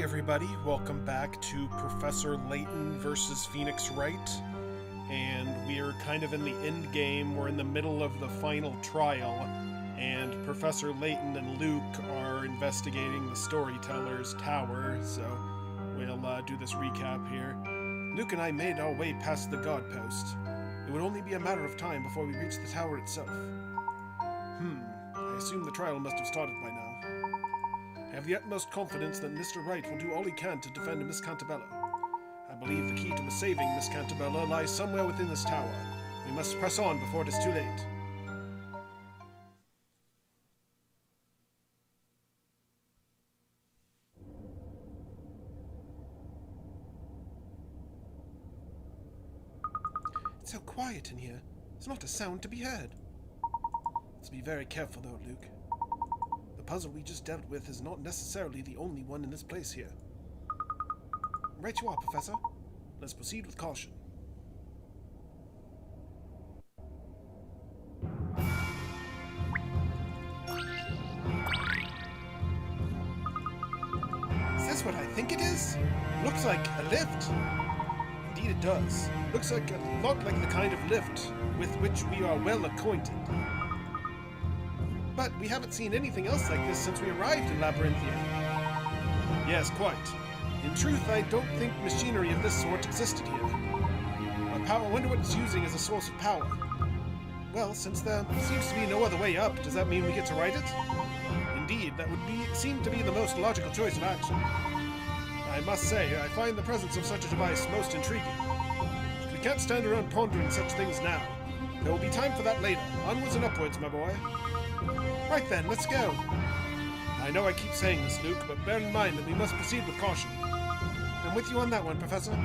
everybody, welcome back to Professor Layton versus Phoenix Wright, and we're kind of in the end game. We're in the middle of the final trial, and Professor Layton and Luke are investigating the Storyteller's tower, so we'll do this recap here. Luke and I made our way past the guard post. It would only be a matter of time before we reached the tower itself. I assume the trial must have started by now. I have the utmost confidence that Mr. Wright will do all he can to defend Miss Cantabella. I believe the key to saving Miss Cantabella lies somewhere within this tower. We must press on before it is too late. It's so quiet in here. There's not a sound to be heard. Let's be very careful though, Luke. The puzzle we just dealt with is not necessarily the only one in this place here. Right you are, Professor. Let's proceed with caution. Is this what I think it is? Looks like a lift. Indeed it does. Looks like a lot like the kind of lift with which we are well acquainted. But we haven't seen anything else like this since we arrived in Labyrinthia. Yes, quite. In truth, I don't think machinery of this sort existed here. I wonder what it's using as a source of power. Well, since there seems to be no other way up, does that mean we get to ride it? Indeed, that would seem to be the most logical choice of action. I must say, I find the presence of such a device most intriguing. But we can't stand around pondering such things now. There will be time for that later. Onwards and upwards, my boy. Right then, let's go. I know I keep saying this, Luke, but bear in mind that we must proceed with caution. I'm with you on that one, Professor.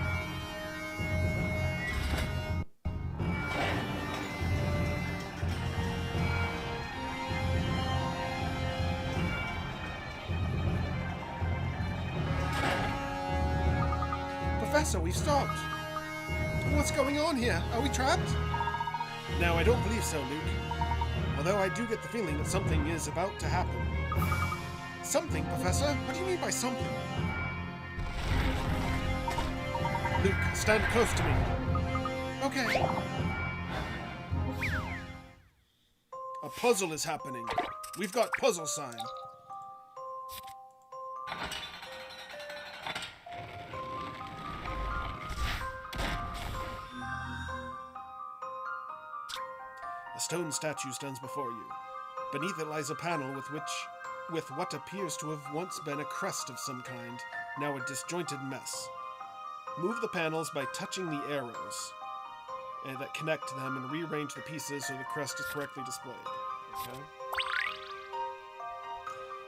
Professor, we've stopped. What's going on here? Are we trapped? No, I don't believe so, Luke. Although I do get the feeling that something is about to happen. Something, Professor? What do you mean by something? Luke, stand close to me. Okay. A puzzle is happening. We've got puzzle sign. A stone statue stands before you. Beneath it lies a panel with what appears to have once been a crest of some kind, now a disjointed mess. Move the panels by touching the arrows that connect them and rearrange the pieces so the crest is correctly displayed. Okay.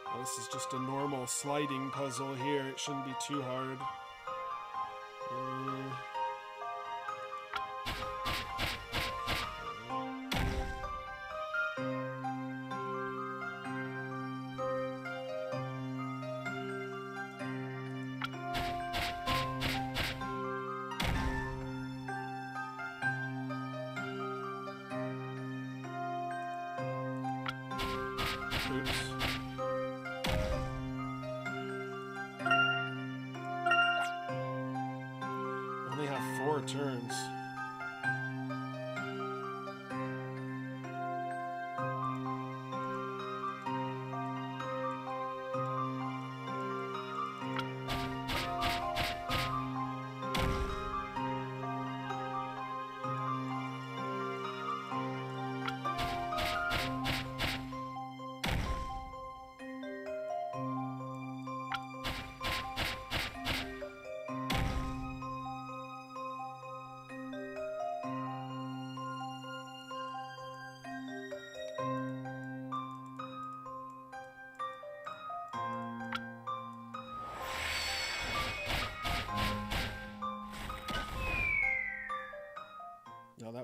Well, this is just a normal sliding puzzle here. It shouldn't be too hard. Oops. Only have 4 turns.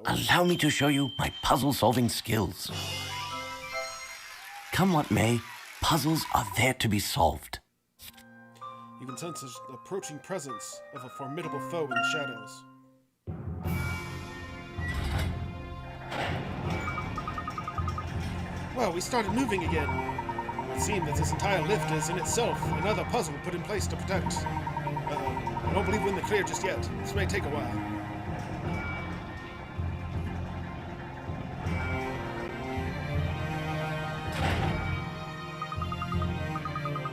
Allow me to show you my puzzle-solving skills. Come what may, puzzles are there to be solved. You can sense the approaching presence of a formidable foe in the shadows. Well, we started moving again. would seem that this entire lift is in itself another puzzle put in place to protect. I don't believe we're in the clear just yet. This may take a while.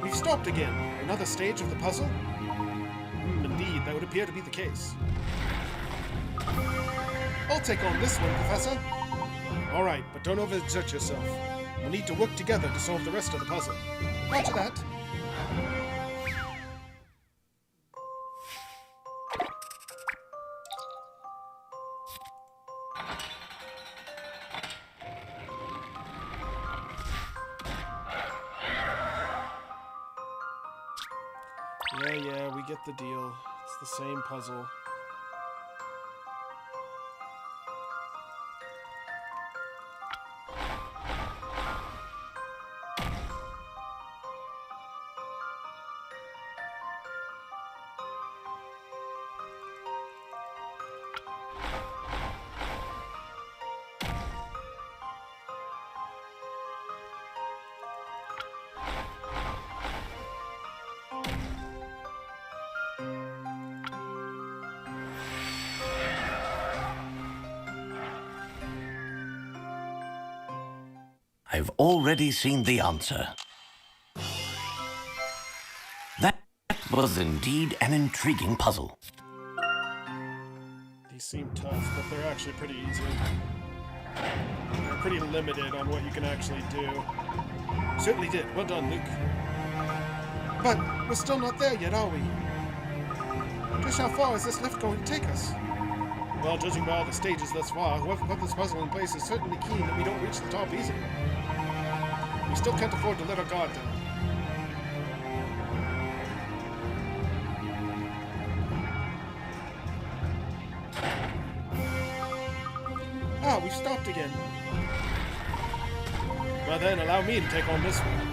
We've stopped again. Another stage of the puzzle? Indeed, that would appear to be the case. I'll take on this one, Professor. Alright, but don't overexert yourself. We'll need to work together to solve the rest of the puzzle. Roger that. Yeah, we get the deal. It's the same puzzle. I've already seen the answer. That was indeed an intriguing puzzle. These seem tough, but they're actually pretty easy. They're pretty limited on what you can actually do. Certainly did. Well done, Luke. But we're still not there yet, are we? Just how far is this lift going to take us? Well, judging by all the stages thus far, whoever put this puzzle in place is certainly keen that we don't reach the top easily. We still can't afford to let our guard down. Ah, we've stopped again. Well then, allow me to take on this one.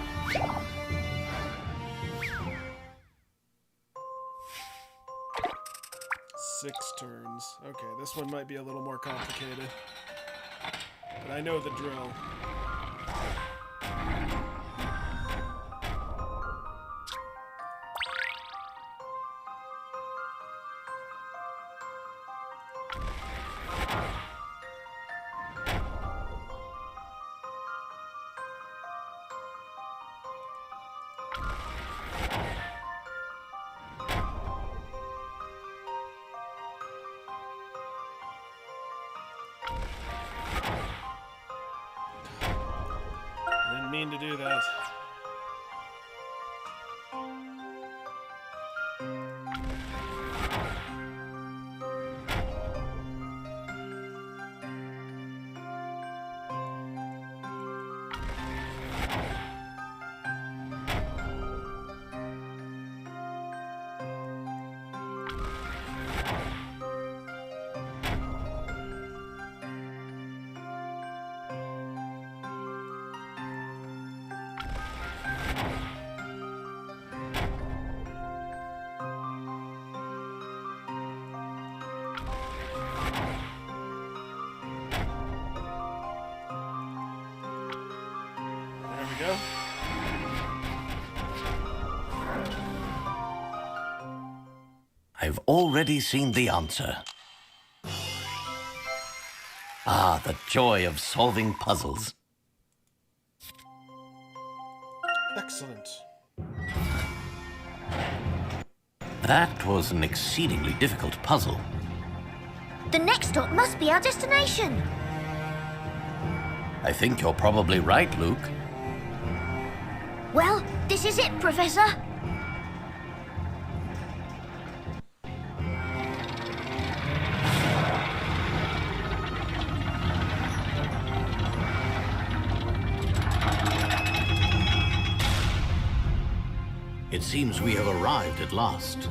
6 turns. Okay, this one might be a little more complicated. But I know the drill. Didn't mean to do that. Go. I've already seen the answer. Ah, the joy of solving puzzles. Excellent. That was an exceedingly difficult puzzle. The next stop must be our destination. I think you're probably right, Luke. Well, this is it, Professor. It seems we have arrived at last.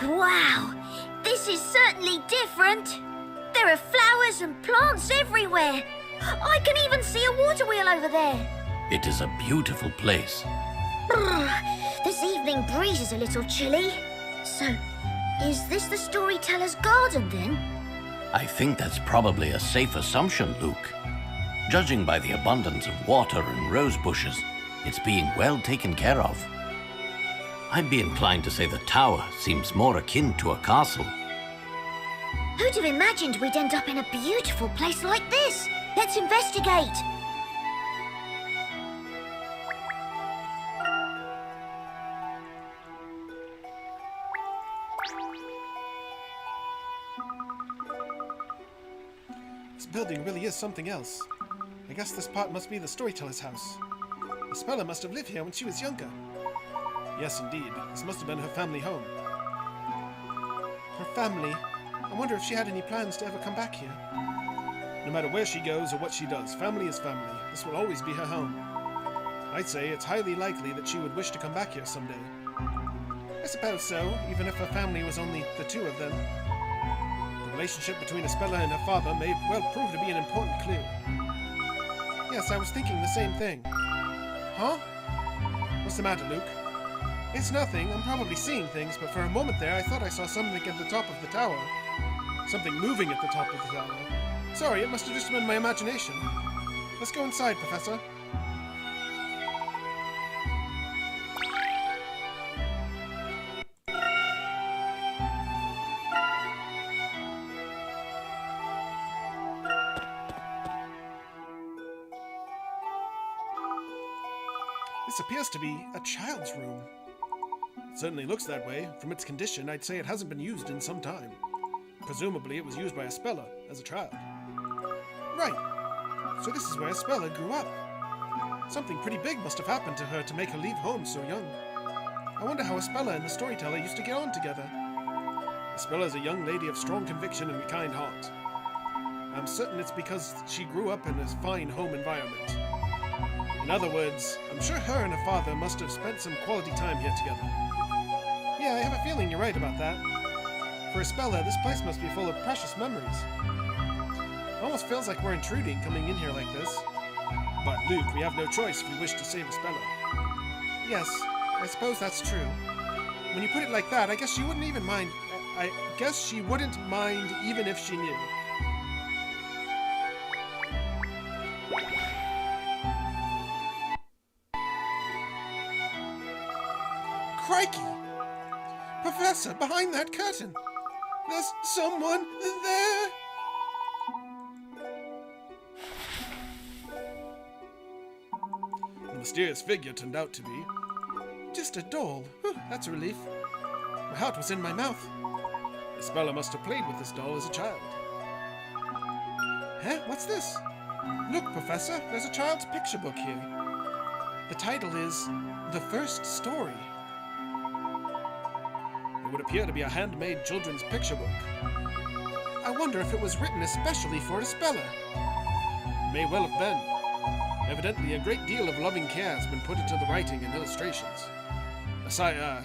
Wow, this is certainly different. There are flowers and plants everywhere. I can even see a water wheel over there. It is a beautiful place. This evening breeze is a little chilly. So, is this the Storyteller's garden then? I think that's probably a safe assumption, Luke. Judging by the abundance of water and rose bushes, it's being well taken care of. I'd be inclined to say the tower seems more akin to a castle. Who'd have imagined we'd end up in a beautiful place like this? Let's investigate. This building really is something else. I guess this part must be the Storyteller's house. Isabella must have lived here when she was younger. Yes, indeed. This must have been her family home. Her family. I wonder if she had any plans to ever come back here. No matter where she goes or what she does, family is family. This will always be her home. I'd say it's highly likely that she would wish to come back here someday. I suppose so, even if her family was only the two of them. The relationship between Isabella and her father may well prove to be an important clue. Yes, I was thinking the same thing. Huh? What's the matter, Luke? It's nothing. I'm probably seeing things, but for a moment there I thought I saw something at the top of the tower. Something moving at the top of the tower. Sorry, it must have just been my imagination. Let's go inside, Professor. This appears to be a child's room. It certainly looks that way. From its condition, I'd say it hasn't been used in some time. Presumably it was used by Isabella as a child. Right. So this is where Isabella grew up. Something pretty big must have happened to her to make her leave home so young. I wonder how Isabella and the Storyteller used to get on together. Isabella is a young lady of strong conviction and a kind heart. I'm certain it's because she grew up in a fine home environment. In other words, I'm sure her and her father must have spent some quality time here together. Yeah, I have a feeling you're right about that. For Isabella, this place must be full of precious memories. It almost feels like we're intruding coming in here like this. But Luke, we have no choice if we wish to save Isabella. Yes, I suppose that's true. When you put it like that, I guess she wouldn't even mind. I guess she wouldn't mind even if she knew. Crikey! Professor, behind that curtain! There's someone there! The mysterious figure turned out to be just a doll. Whew, that's a relief. My heart was in my mouth. Isabella must have played with this doll as a child. Huh? What's this? Look, Professor, there's a child's picture book here. The title is The First Story. It would appear to be a handmade children's picture book. I wonder if it was written especially for Isabella. May well have been. Evidently, a great deal of loving care has been put into the writing and illustrations.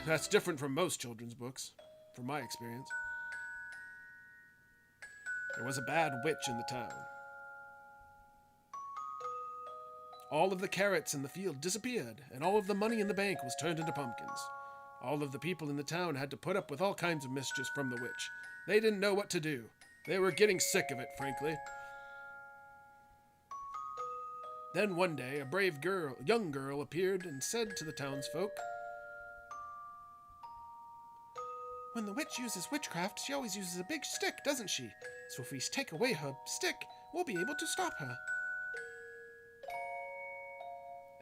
That's different from most children's books, from my experience. There was a bad witch in the town. All of the carrots in the field disappeared, and all of the money in the bank was turned into pumpkins. All of the people in the town had to put up with all kinds of mischief from the witch. They didn't know what to do. They were getting sick of it, frankly. Then one day, a brave young girl appeared and said to the townsfolk, "When the witch uses witchcraft, she always uses a big stick, doesn't she? So if we take away her stick, we'll be able to stop her."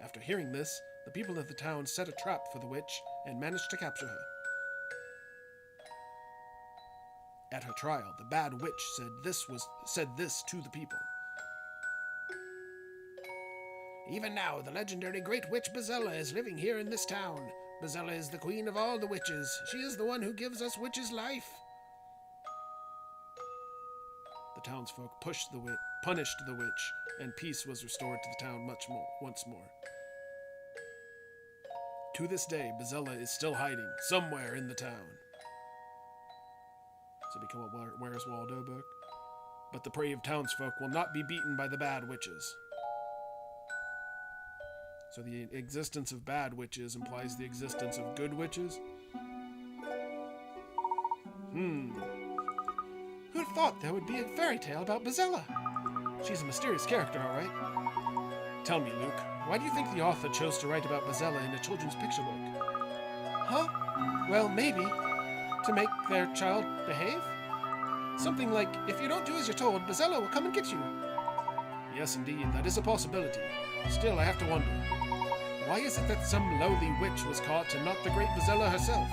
After hearing this, the people of the town set a trap for the witch and managed to capture her. At her trial, the bad witch said this to the people. "Even now, the legendary great witch Bezella is living here in this town. Bezella is the queen of all the witches. She is the one who gives us witches life." The townsfolk punished the witch, and peace was restored to the town once more. To this day, Bezella is still hiding somewhere in the town. So become a Where's Waldo book. But the brave townsfolk will not be beaten by the bad witches. So the existence of bad witches implies the existence of good witches? Who'd have thought there would be a fairy tale about Bazella? She's a mysterious character, all right. Tell me, Luke, why do you think the author chose to write about Bazella in a children's picture book? Huh? Well, maybe to make their child behave? Something like, if you don't do as you're told, Bazella will come and get you. Yes, indeed, that is a possibility. Still, I have to wonder, why is it that some lowly witch was caught and not the great Bazella herself?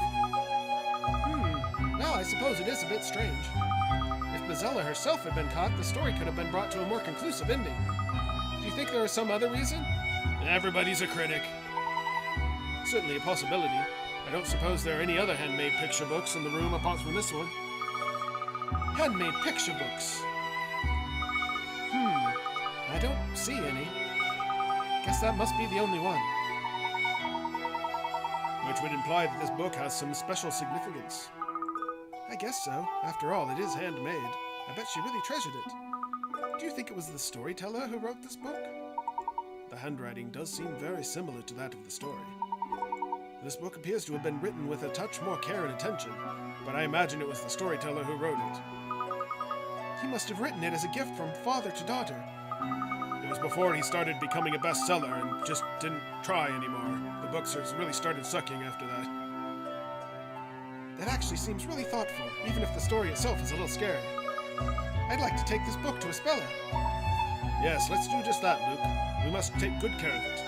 Well, I suppose it is a bit strange. If Bazella herself had been caught, the story could have been brought to a more conclusive ending. Do you think there is some other reason? Everybody's a critic. Certainly a possibility. I don't suppose there are any other handmade picture books in the room apart from this one. Handmade picture books. I don't see any. Guess that must be the only one. Which would imply that this book has some special significance. I guess so. After all, it is handmade. I bet she really treasured it. Do you think it was the storyteller who wrote this book? The handwriting does seem very similar to that of the story. This book appears to have been written with a touch more care and attention, but I imagine it was the storyteller who wrote it. He must have written it as a gift from father to daughter. It was before he started becoming a bestseller and just didn't try anymore. The books really started sucking after that. That actually seems really thoughtful, even if the story itself is a little scary. I'd like to take this book to a speller. Yes, let's do just that, Luke. We must take good care of it.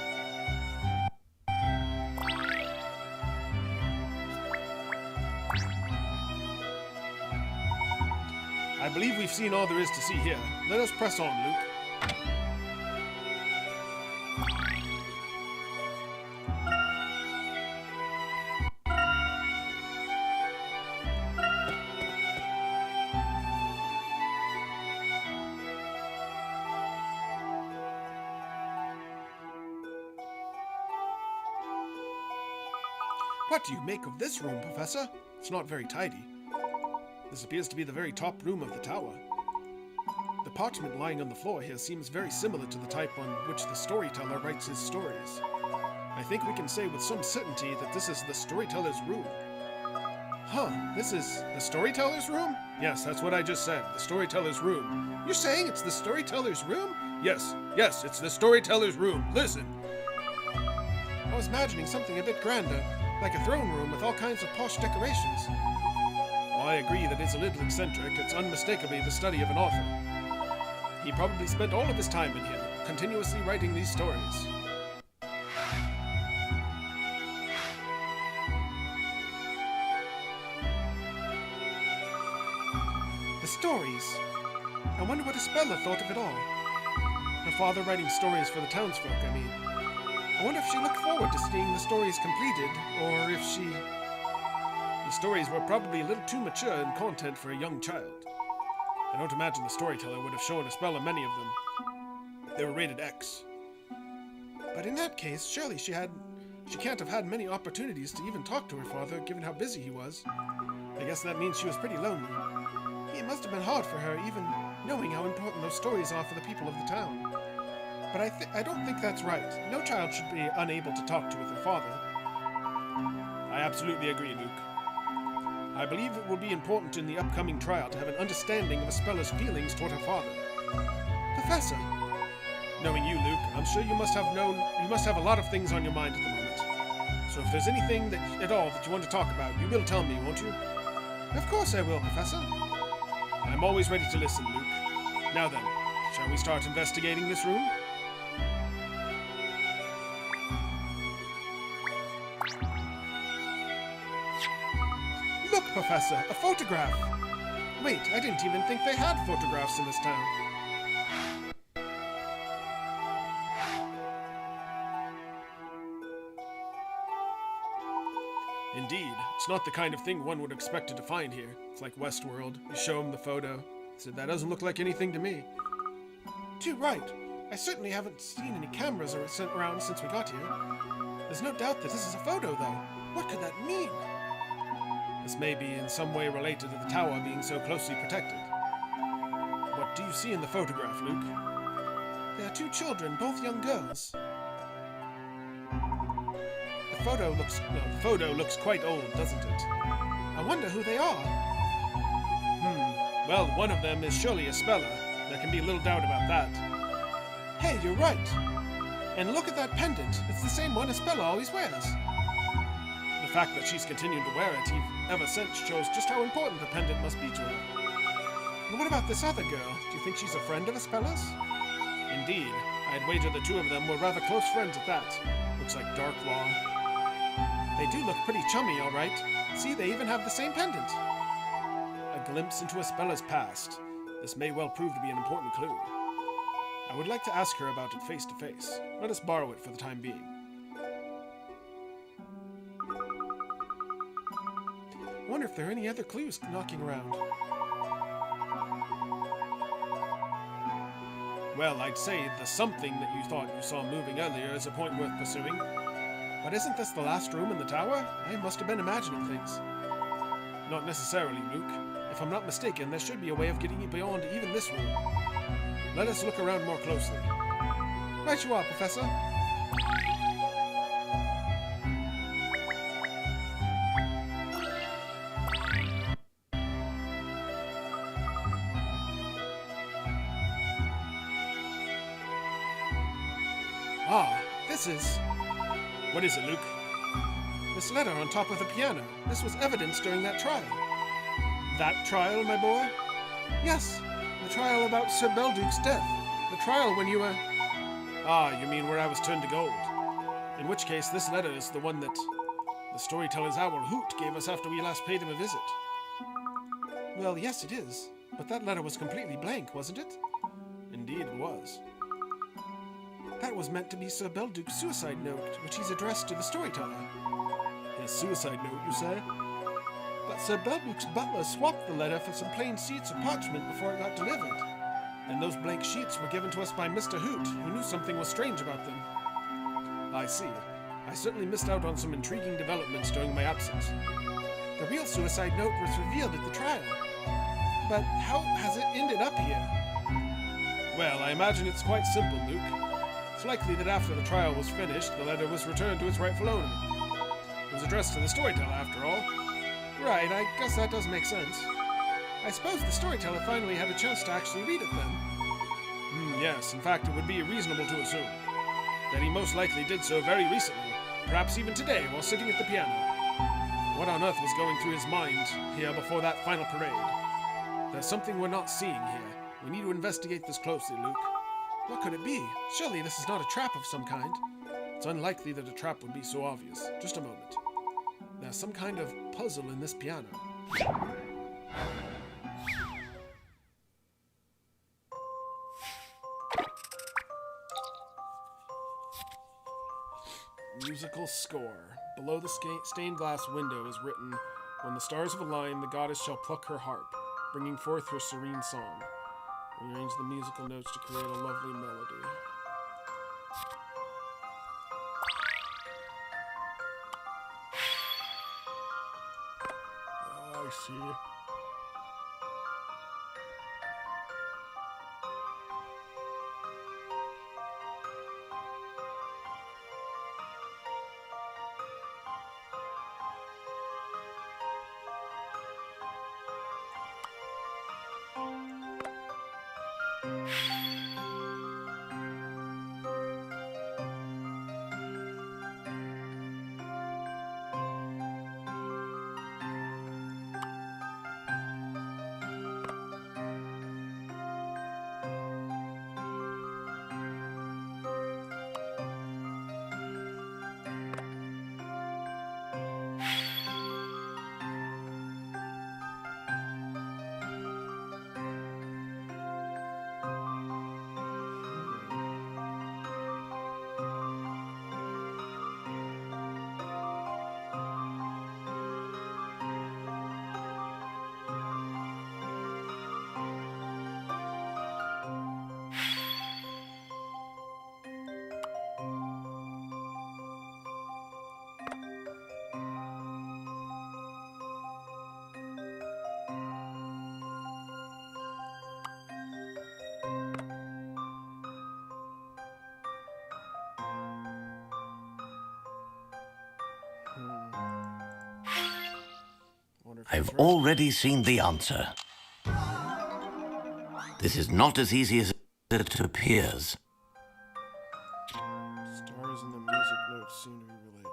I believe we've seen all there is to see here. Let us press on, Luke. What do you make of this room, Professor? It's not very tidy. This appears to be the very top room of the tower. The parchment lying on the floor here seems very similar to the type on which the storyteller writes his stories. I think we can say with some certainty that this is the storyteller's room. This is the storyteller's room? Yes, that's what I just said, the storyteller's room. You're saying it's the storyteller's room? Yes, it's the storyteller's room. Listen! I was imagining something a bit grander, like a throne room with all kinds of posh decorations. While I agree that it's a little eccentric, it's unmistakably the study of an author. He probably spent all of his time in here, continuously writing these stories. The stories. I wonder what Isabella thought of it all. Her father writing stories for the townsfolk, I mean. I wonder if she looked forward to seeing the stories completed, or if she... The stories were probably a little too mature in content for a young child. I don't imagine the storyteller would have shown Isabella many of them. They were rated X. But in that case, surely she can't have had many opportunities to even talk to her father, given how busy he was. I guess that means she was pretty lonely. It must have been hard for her, even knowing how important those stories are for the people of the town. But I don't think that's right. No child should be unable to talk to with her father. I absolutely agree, Luke. I believe it will be important in the upcoming trial to have an understanding of Isabelle's feelings toward her father. Professor! Knowing you, Luke, I'm sure you must have a lot of things on your mind at the moment. So if there's anything at all that you want to talk about, you will tell me, won't you? Of course I will, Professor. I'm always ready to listen, Luke. Now then, shall we start investigating this room? Look, Professor, a photograph! Wait, I didn't even think they had photographs in this town. Indeed, it's not the kind of thing one would expect to find here. It's like Westworld. You show him the photo. Said that doesn't look like anything to me. Too right. I certainly haven't seen any cameras around since we got here. There's no doubt that this is a photo, though. What could that mean? This may be in some way related to the tower being so closely protected. What do you see in the photograph, Luke? There are two children, both young girls. The photo looks quite old, doesn't it? I wonder who they are. Well, one of them is surely a speller. There can be little doubt about that. Hey, you're right. And look at that pendant. It's the same one a speller always wears. The fact that she's continued to wear it ever since shows just how important the pendant must be to her. And what about this other girl? Do you think she's a friend of a speller's? Indeed. I'd wager the two of them were rather close friends at that. Looks like Dark Law. They do look pretty chummy, all right. See, they even have the same pendant. A glimpse into a speller's past. This may well prove to be an important clue. I would like to ask her about it face to face. Let us borrow it for the time being. I wonder if there are any other clues knocking around. Well, I'd say the something that you thought you saw moving earlier is a point worth pursuing. But isn't this the last room in the tower? I must have been imagining things. Not necessarily, Luke. If I'm not mistaken, there should be a way of getting you beyond even this room. Let us look around more closely. Right you are, Professor. Ah, this is... What is it, Luke? This letter on top of the piano. This was evidence during that trial. That trial, my boy? Yes, the trial about Sir Belduke's death. The trial when you were... Ah, you mean where I was turned to gold. In which case, this letter is the one that the storyteller's owl Hoot gave us after we last paid him a visit. Well, yes, it is. But that letter was completely blank, wasn't it? Indeed, it was. That was meant to be Sir Belduke's suicide note, which he's addressed to the storyteller. His suicide note, you say? But Sir Belduke's butler swapped the letter for some plain sheets of parchment before it got delivered. And those blank sheets were given to us by Mr. Hoot, who knew something was strange about them. I see. I certainly missed out on some intriguing developments during my absence. The real suicide note was revealed at the trial. But how has it ended up here? Well, I imagine it's quite simple, Luke. It's likely that after the trial was finished, the letter was returned to its rightful owner. It was addressed to the storyteller, after all. Right, I guess that does make sense. I suppose the storyteller finally had a chance to actually read it then. Yes, in fact, it would be reasonable to assume that he most likely did so very recently, perhaps even today while sitting at the piano. What on earth was going through his mind here before that final parade? There's something we're not seeing here. We need to investigate this closely, Luke. What could it be? Surely this is not a trap of some kind. It's unlikely that a trap would be so obvious. Just a moment. There's some kind of puzzle in this piano. Musical score. Below the stained glass window is written, "When the stars have aligned, the goddess shall pluck her harp, bringing forth her serene song. Rearrange the musical notes to create a lovely melody." Oh, I see. I've already seen the answer. This is not as easy as it appears. Stars in the music notes seem to be related.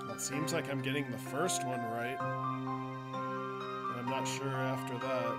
It seems like I'm getting the first one right. And I'm not sure after that.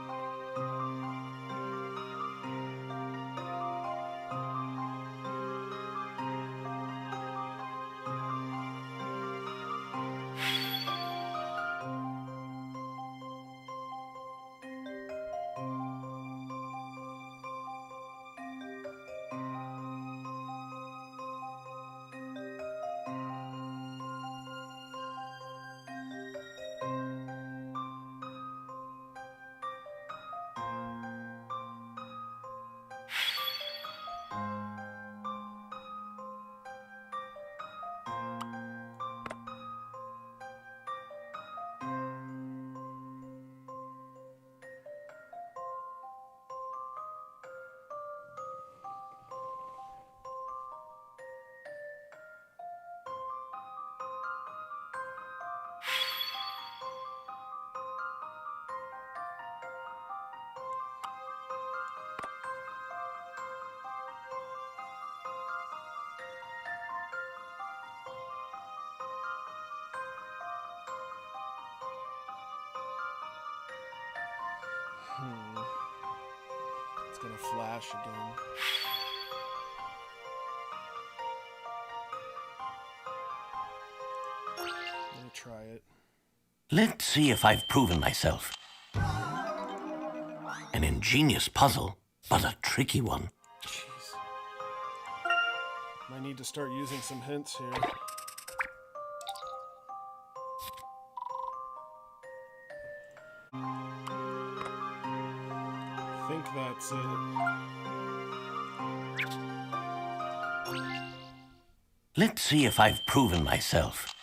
It's gonna flash again. Let me try it. Let's see if I've proven myself. An ingenious puzzle, but a tricky one. Jeez. Might need to start using some hints here. I think that's it. Let's see if I've proven myself.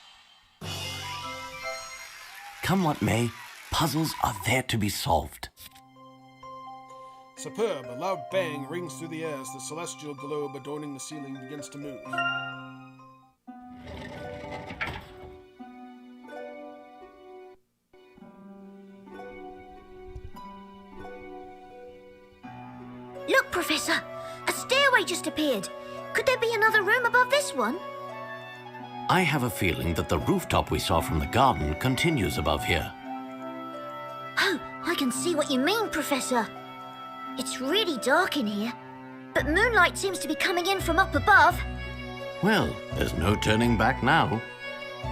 Come what may, puzzles are there to be solved. Superb! A loud bang rings through the air as the celestial globe adorning the ceiling begins to move. Look, Professor! A stairway just appeared. Could there be another room above this one? I have a feeling that the rooftop we saw from the garden continues above here. Oh, I can see what you mean, Professor. It's really dark in here, but moonlight seems to be coming in from up above. Well, there's no turning back now.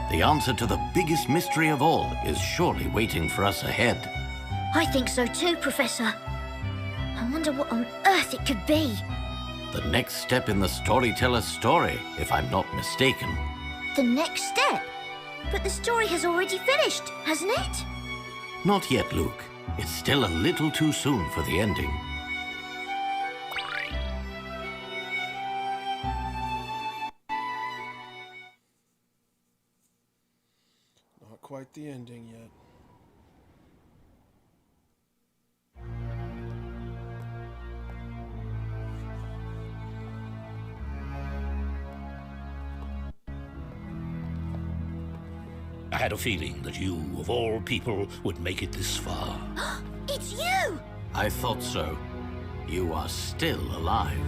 The answer to the biggest mystery of all is surely waiting for us ahead. I think so too, Professor. I wonder what on earth it could be. The next step in the Storyteller's story, if I'm not mistaken. The next step? But the story has already finished, hasn't it? Not yet, Luke. It's still a little too soon for the ending. Not quite the ending yet. I had a feeling that you, of all people, would make it this far. It's you! I thought so. You are still alive.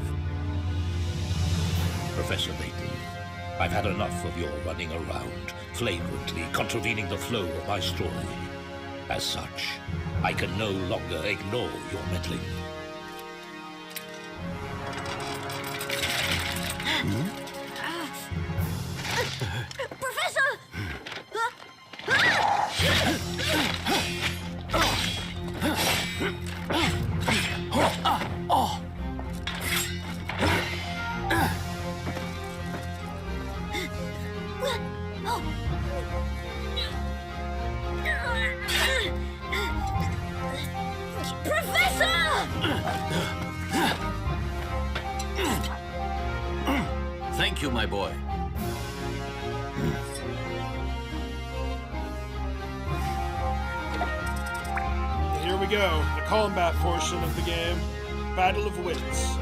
Professor Layton, I've had enough of your running around, flagrantly contravening the flow of my story. As such, I can no longer ignore your meddling. Professor! Thank you, my boy. Here we go, the combat portion of the game. Battle of Wits.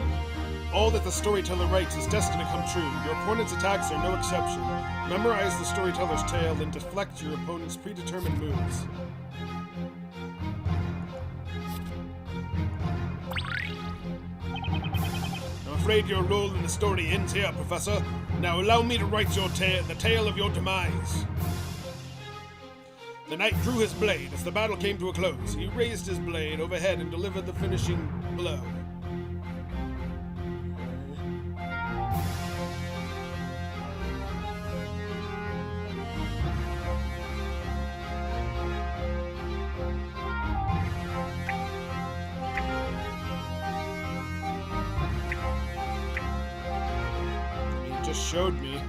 All that the storyteller writes is destined to come true. Your opponent's attacks are no exception. Memorize the storyteller's tale and deflect your opponent's predetermined moves. I'm afraid your role in the story ends here, Professor. Now allow me to write your the tale of your demise. The knight drew his blade as the battle came to a close. He raised his blade overhead and delivered the finishing blow. He just showed me.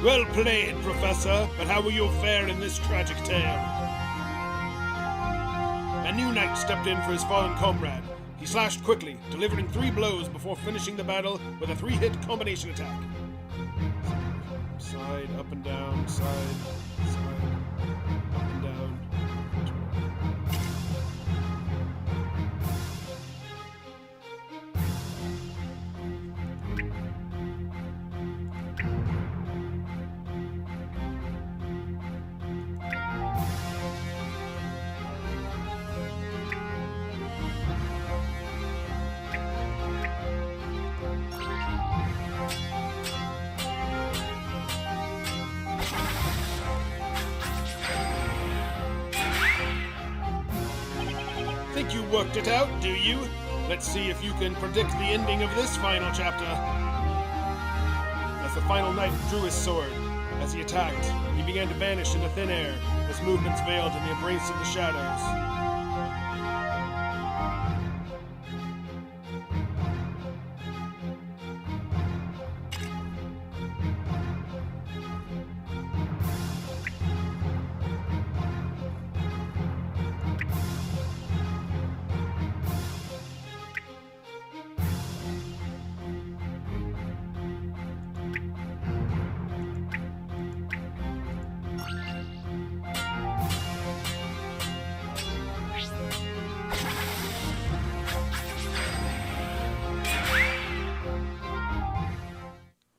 Well played, Professor, but how will you fare in this tragic tale? A new knight stepped in for his fallen comrade. He slashed quickly, delivering 3 blows before finishing the battle with a 3-hit combination attack. Side, up and down, side, up and down. Think you worked it out, do you? Let's see if you can predict the ending of this final chapter. As the final knight drew his sword, as he attacked, he began to vanish into thin air, his movements veiled in the embrace of the shadows.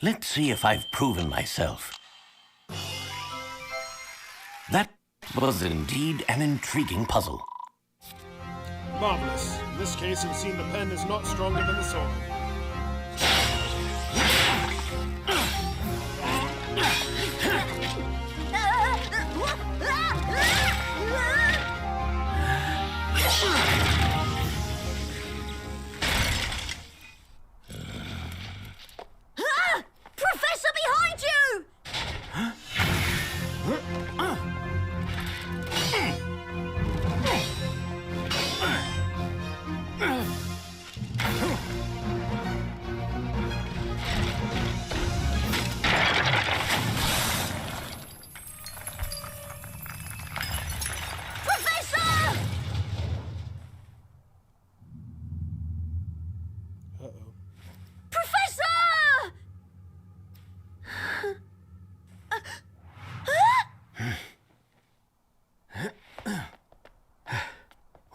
Let's see if I've proven myself. That was indeed an intriguing puzzle. Marvelous. In this case, it would seem the pen is not stronger than the sword. Professor, behind you! Professor! Uh-oh. Professor!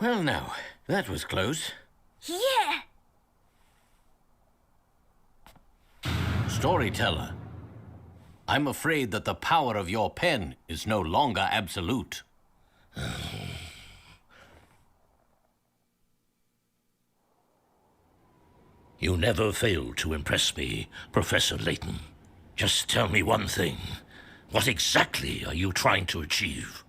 Well, now, that was close. Yeah. Storyteller, I'm afraid that the power of your pen is no longer absolute. You never fail to impress me, Professor Layton. Just tell me one thing. What exactly are you trying to achieve?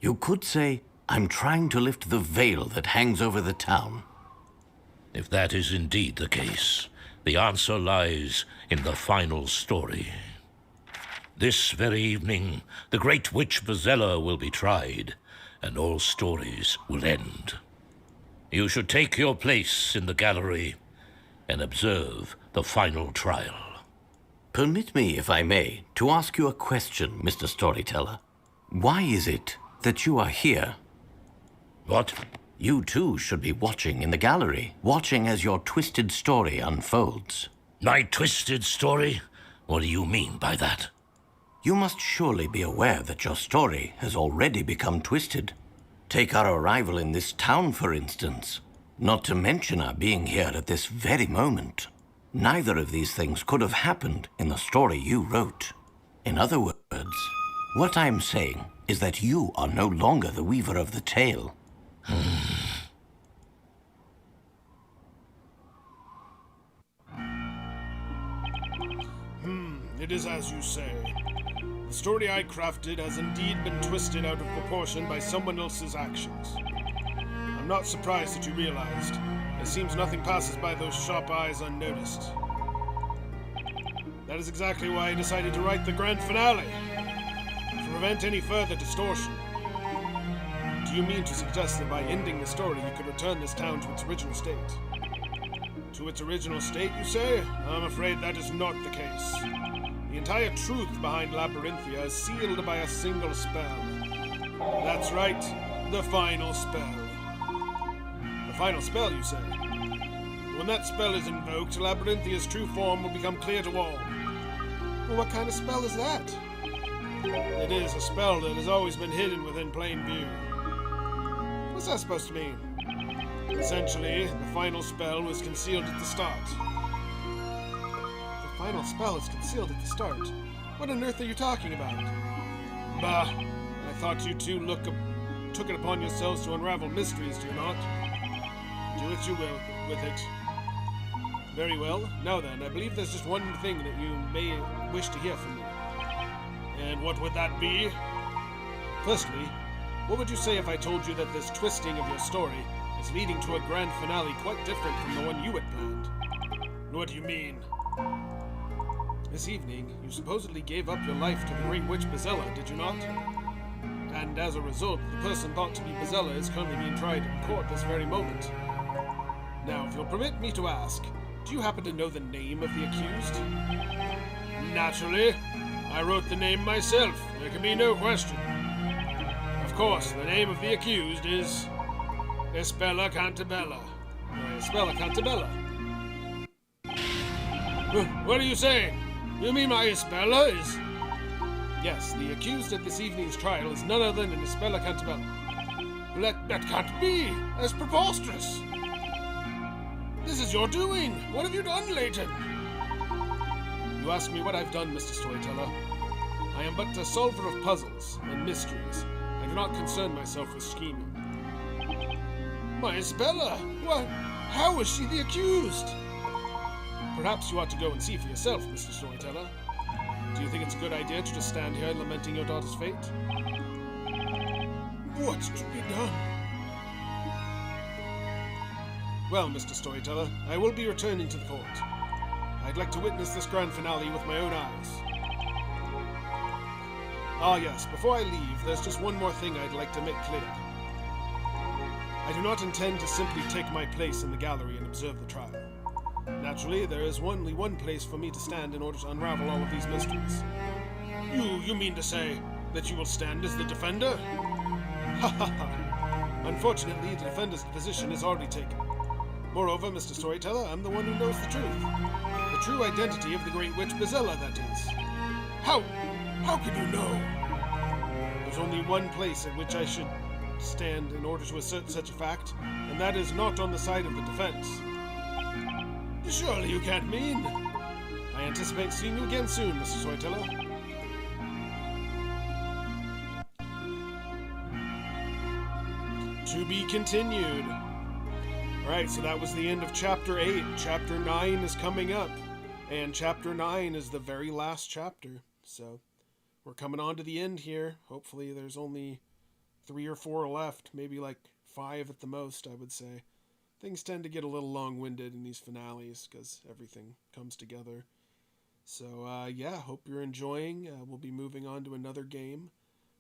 You could say, I'm trying to lift the veil that hangs over the town. If that is indeed the case, the answer lies in the final story. This very evening, the great witch Bezella will be tried, and all stories will end. You should take your place in the gallery and observe the final trial. Permit me, if I may, to ask you a question, Mr. Storyteller. Why is it that you are here? What? You too should be watching in the gallery, watching as your twisted story unfolds. My twisted story? What do you mean by that? You must surely be aware that your story has already become twisted. Take our arrival in this town, for instance. Not to mention our being here at this very moment. Neither of these things could have happened in the story you wrote. In other words, what I'm saying is that you are no longer the weaver of the tale. It is as you say. The story I crafted has indeed been twisted out of proportion by someone else's actions. I'm not surprised that you realized. It seems nothing passes by those sharp eyes unnoticed. That is exactly why I decided to write the grand finale, to prevent any further distortion. Do you mean to suggest that by ending the story you could return this town to its original state? To its original state, you say? I'm afraid that is not the case. The entire truth behind Labyrinthia is sealed by a single spell. That's right, the final spell. The final spell, you say? When that spell is invoked, Labyrinthia's true form will become clear to all. Well, what kind of spell is that? It is a spell that has always been hidden within plain view. What's that supposed to mean? Essentially, the final spell was concealed at the start. The final spell is concealed at the start? What on earth are you talking about? Bah, I thought you two took it upon yourselves to unravel mysteries, do you not? Do what you will with it. Very well. Now then, I believe there's just one thing that you may wish to hear from me. And what would that be? Firstly, what would you say if I told you that this twisting of your story is leading to a grand finale quite different from the one you had planned? What do you mean? This evening, you supposedly gave up your life to the great witch Bezella, did you not? And as a result, the person thought to be Bezella is currently being tried in court this very moment. Now, if you'll permit me to ask, do you happen to know the name of the accused? Naturally. I wrote the name myself. There can be no question. Of course, the name of the accused is Espella Cantabella. Espella Cantabella. What are you saying? You mean my Espella is... Yes, the accused at this evening's trial is none other than Espella Cantabella. That can't be! That's preposterous! This is your doing! What have you done, Layton? You ask me what I've done, Mr. Storyteller. I am but a solver of puzzles and mysteries. I do not concern myself with scheming. My Espella! What? How is she the accused? Perhaps you ought to go and see for yourself, Mr. Storyteller. Do you think it's a good idea to just stand here lamenting your daughter's fate? What's to be done? Well, Mr. Storyteller, I will be returning to the court. I'd like to witness this grand finale with my own eyes. Ah yes, before I leave, there's just one more thing I'd like to make clear. I do not intend to simply take my place in the gallery and observe the trial. Naturally, there is only one place for me to stand in order to unravel all of these mysteries. You mean to say that you will stand as the defender? Ha ha ha. Unfortunately, the defender's position is already taken. Moreover, Mr. Storyteller, I'm the one who knows the truth. The true identity of the great witch Bezella, that is. How could you know? There's only one place at which I should stand in order to assert such a fact, and that is not on the side of the defense. Surely you can't mean? I anticipate seeing you again soon, Mr. Storyteller. To be continued. Alright, so that was the end of Chapter 8. Chapter 9 is coming up. And Chapter 9 is the very last chapter. So, we're coming on to the end here. Hopefully there's only 3 or 4 left. Maybe like 5 at the most, I would say. Things tend to get a little long-winded in these finales because everything comes together. So, yeah, hope you're enjoying. We'll be moving on to another game.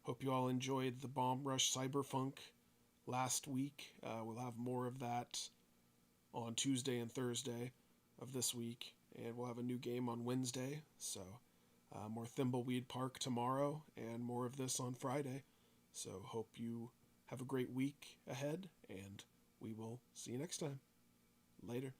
Hope you all enjoyed the Bomb Rush Cyberpunk last week. We'll have more of that on Tuesday and Thursday of this week. And we'll have a new game on Wednesday. So, more Thimbleweed Park tomorrow and more of this on Friday. So, hope you have a great week ahead, and we will see you next time. Later.